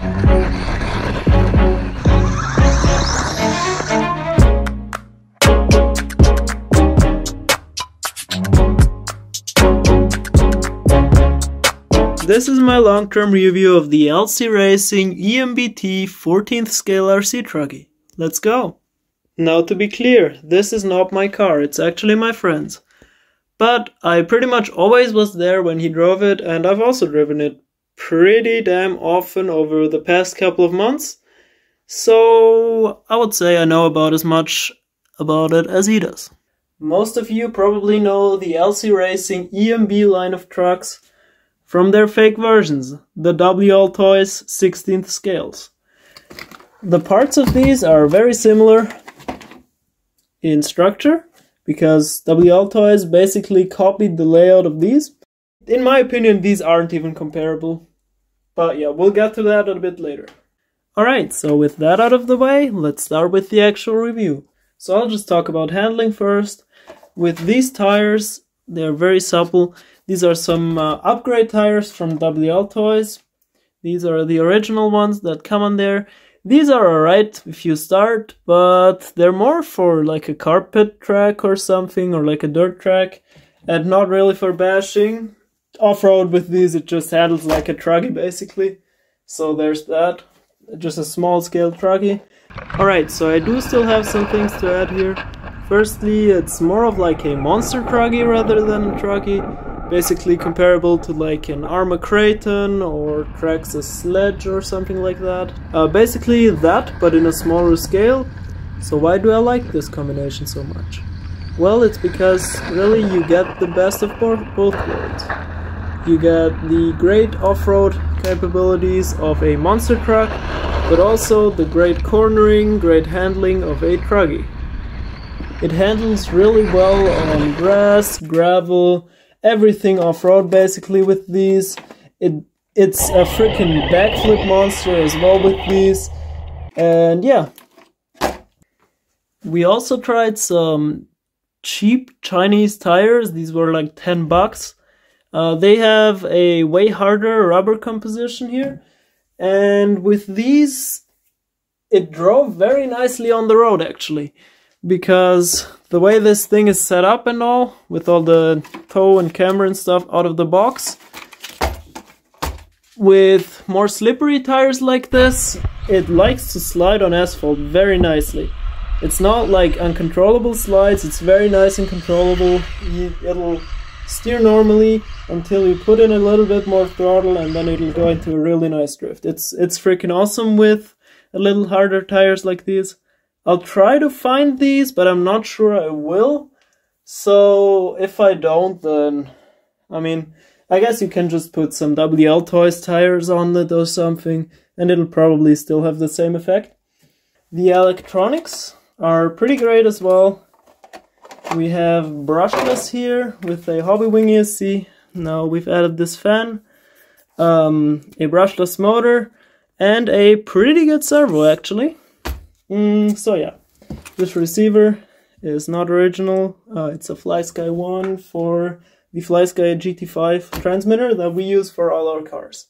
This is my long-term review of the LC Racing EMB-t 14th scale RC Truggy. Let's go! Now to be clear, this is not my car, it's actually my friend's. But I pretty much always was there when he drove it, and I've also driven it pretty damn often over the past couple of months. So I would say I know about as much about it as he does. Most of you probably know the LC Racing EMB line of trucks from their fake versions, the WLToys 16th scales. The parts of these are very similar in structure, because WLToys basically copied the layout of these. In my opinion, these aren't even comparable. But yeah, we'll get to that a bit later. Alright, so with that out of the way, let's start with the actual review. So I'll just talk about handling first. With these tires, they're very supple. These are some upgrade tires from WLToys. These are the original ones that come on there. These are alright if you start, but they're more for like a carpet track or something, or like a dirt track, and not really for bashing. Off-road with these, it just handles like a truggy basically. So there's that. Just a small scale truggy. Alright, so I do still have some things to add here. Firstly, it's more of like a monster truggy rather than a truggy. Basically comparable to like an Arma Kraton or Traxxas Sledge or something like that. Basically that, but in a smaller scale. So why do I like this combination so much? Well, it's because really you get the best of both worlds. You get the great off-road capabilities of a monster truck, but also the great cornering, great handling of a truggy. It handles really well on grass, gravel, everything off-road basically with these. It's a freaking backflip monster as well with these. And yeah. We also tried some cheap Chinese tires. These were like 10 bucks. They have a way harder rubber composition here. And with these, it drove very nicely on the road actually. Because the way this thing is set up and all, with all the tow and camera and stuff out of the box, with more slippery tires like this, it likes to slide on asphalt very nicely. It's not like uncontrollable slides, it's very nice and controllable. It'll steer normally until you put in a little bit more throttle, and then it'll go into a really nice drift. It's freaking awesome with a little harder tires like these. I'll try to find these, but I'm not sure I will. So if I don't, then I mean, I guess you can just put some WLToys tires on it or something, and it'll probably still have the same effect. The electronics are pretty great as well. We have brushless here with a hobby wing ESC. Now we've added this fan, a brushless motor, and a pretty good servo actually. So yeah, this receiver is not original. It's a FlySky 1 for the FlySky GT5 transmitter that we use for all our cars.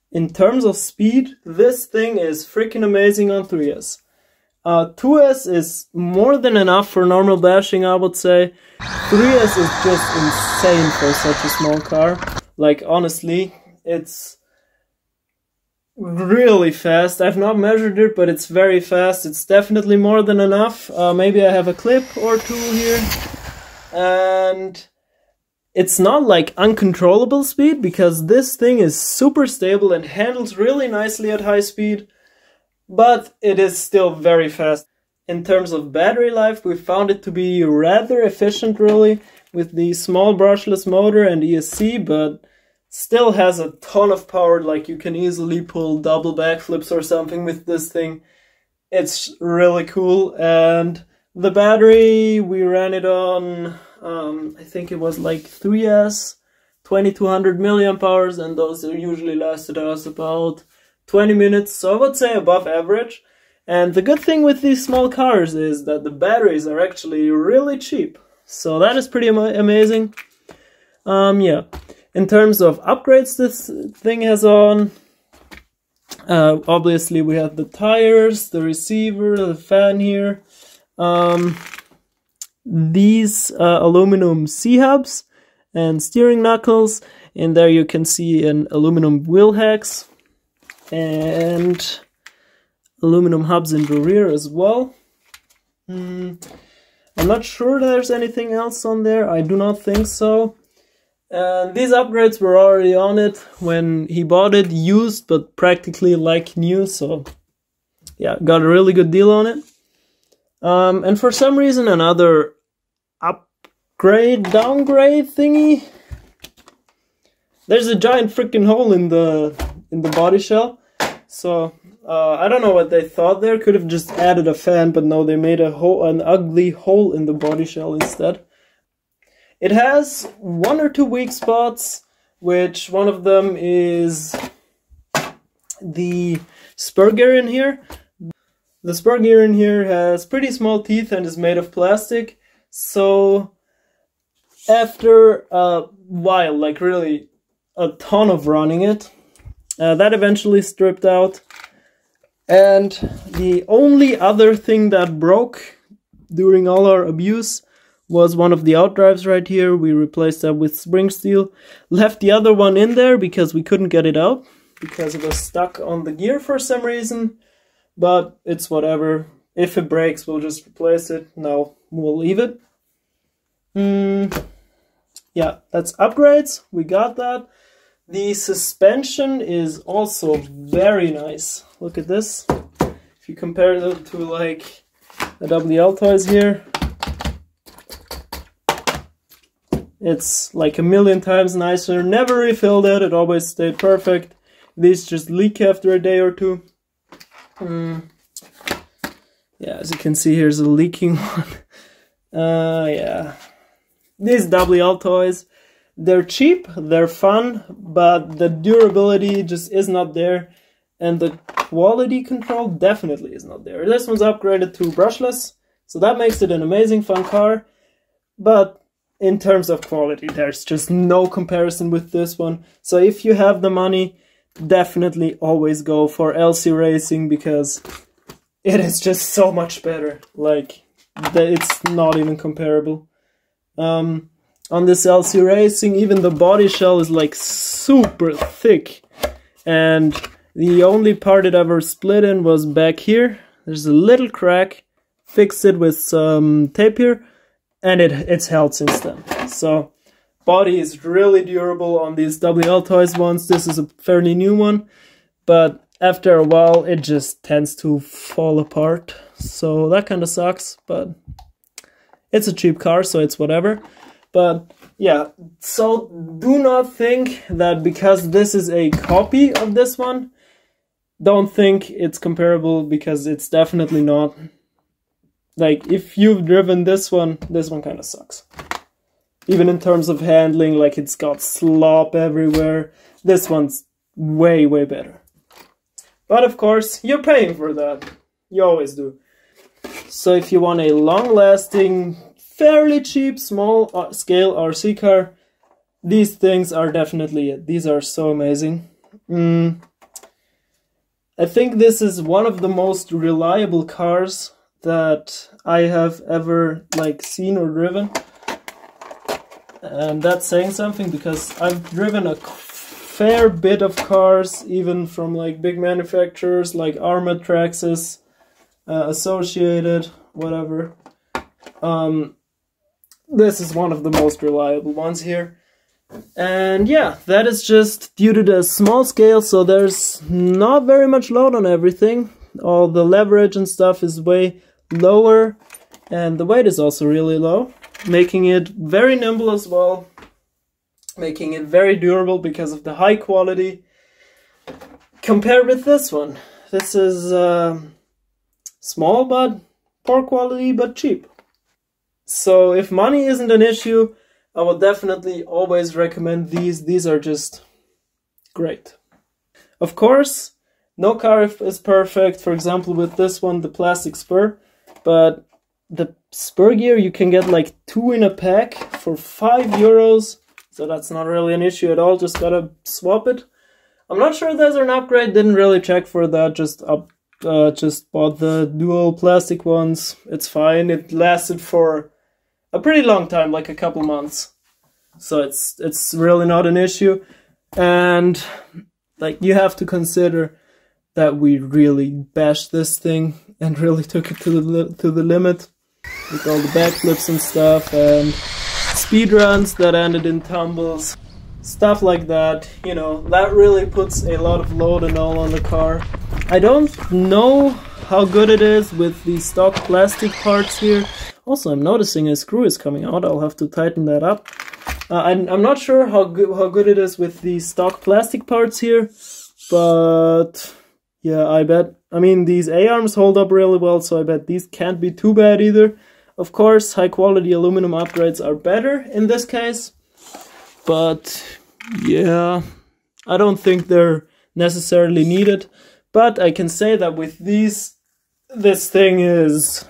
In terms of speed, this thing is freaking amazing on 3S. 2S is more than enough for normal bashing, I would say. 3S is just insane for such a small car. Like honestly, it's really fast. I've not measured it, but it's very fast. It's definitely more than enough. Maybe I have a clip or two here. And it's not like uncontrollable speed, because this thing is super stable and handles really nicely at high speed. But it is still very fast. In terms of battery life, we found it to be rather efficient really, with the small brushless motor and ESC, but still has a ton of power. Like you can easily pull double backflips or something with this thing. It's really cool. And the battery, we ran it on, I think it was like 3S, 2200 milliamp hours, and those usually lasted us about 20 minutes, so I would say above average. And the good thing with these small cars is that the batteries are actually really cheap, so that is pretty amazing. Yeah. In terms of upgrades this thing has on, Obviously we have the tires, the receiver, the fan here. These aluminum C-hubs and steering knuckles. In there you can see an aluminum wheel hex and aluminum hubs in the rear as well. I'm not sure there's anything else on there. I do not think so. These upgrades were already on it when he bought it, used but practically like new, so yeah, got a really good deal on it. And for some reason another upgrade, downgrade thingy. There's a giant freaking hole in the body shell, so I don't know what they thought there. Could have just added a fan, but no, they made an ugly hole in the body shell instead. It has one or two weak spots, which one of them is the spur gear in here. The spur gear in here has pretty small teeth and is made of plastic, so after a while, like really a ton of running it, that eventually stripped out. And the only other thing that broke during all our abuse was one of the outdrives right here. We replaced that with spring steel. Left the other one in there because we couldn't get it out because it was stuck on the gear for some reason. But it's whatever. If it breaks, we'll just replace it. No, we'll leave it. Yeah, that's upgrades. We got that. The suspension is also very nice. Look at this. If you compare it to like the WLToys here, it's like a million times nicer. Never refilled it. It always stayed perfect. These just leak after a day or two. Yeah, as you can see, here's a leaking one. Yeah. These WLToys, they're cheap, they're fun, but the durability just is not there, and the quality control definitely is not there. This one's upgraded to brushless, so that makes it an amazing fun car, but in terms of quality, there's just no comparison with this one. So if you have the money, definitely always go for LC Racing, because it is just so much better. Like, it's not even comparable. On this LC Racing, even the body shell is like super thick, and the only part it ever split in was back here. There's a little crack, fixed it with some tape here, and it's held since then. So body is really durable on these WLToys ones. This is a fairly new one, but after a while it just tends to fall apart, so that kind of sucks, but it's a cheap car, so it's whatever. But yeah, so do not think that because this is a copy of this one, don't think it's comparable, because it's definitely not. Like, if you've driven this one kind of sucks. Even in terms of handling, like, it's got slop everywhere. This one's way, way better. But of course, you're paying for that. You always do. So if you want a long-lasting, fairly cheap, small-scale RC car, these things are definitely it. These are so amazing. I think this is one of the most reliable cars that I have ever seen or driven. And that's saying something, because I've driven a fair bit of cars, even from big manufacturers like Armored Traxxas, Associated, whatever. This is one of the most reliable ones here. And yeah, that is just due to the small scale, so there's not very much load on everything. All the leverage and stuff is way lower, and the weight is also really low, making it very nimble as well, making it very durable because of the high quality. Compared with this one, this is small but poor quality but cheap. So if money isn't an issue, I would definitely always recommend these. These are just great. Of course, no car is perfect. For example, with this one, the plastic spur, but the spur gear you can get 2 in a pack for €5, so that's not really an issue at all. Just gotta swap it. I'm not sure there's an upgrade, didn't really check for that, just bought the dual plastic ones. It's fine, it lasted for a pretty long time, like a couple months. So it's really not an issue. And like, you have to consider that we really bashed this thing and really took it to the limit with all the backflips and stuff and speed runs that ended in tumbles. Stuff like that, you know, that really puts a lot of load and all on the car. I don't know how good it is with the stock plastic parts here. Also, I'm noticing a screw is coming out. I'll have to tighten that up. I'm not sure how good it is with the stock plastic parts here, but yeah, I mean, these A-arms hold up really well, so I bet these can't be too bad either. Of course, high quality aluminum upgrades are better in this case. But yeah, I don't think they're necessarily needed. But I can say that with these, this thing is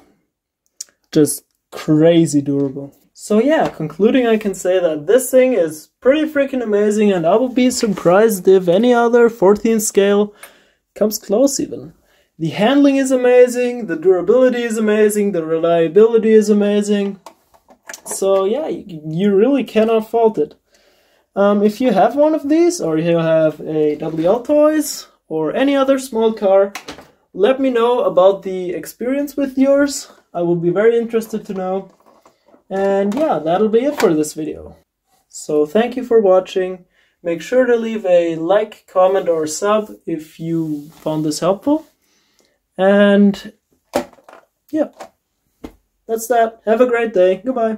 just crazy durable. So yeah, concluding, I can say that this thing is pretty freaking amazing, and I will be surprised if any other 14th scale comes close even. The handling is amazing, the durability is amazing, the reliability is amazing. So yeah, you really cannot fault it. If you have one of these, or you have a WLToys, or any other small car, let me know about the experience with yours. I will be very interested to know. And yeah, that'll be it for this video. So thank you for watching. Make sure to leave a like, comment, or sub if you found this helpful. And yeah, that's that. Have a great day. Goodbye.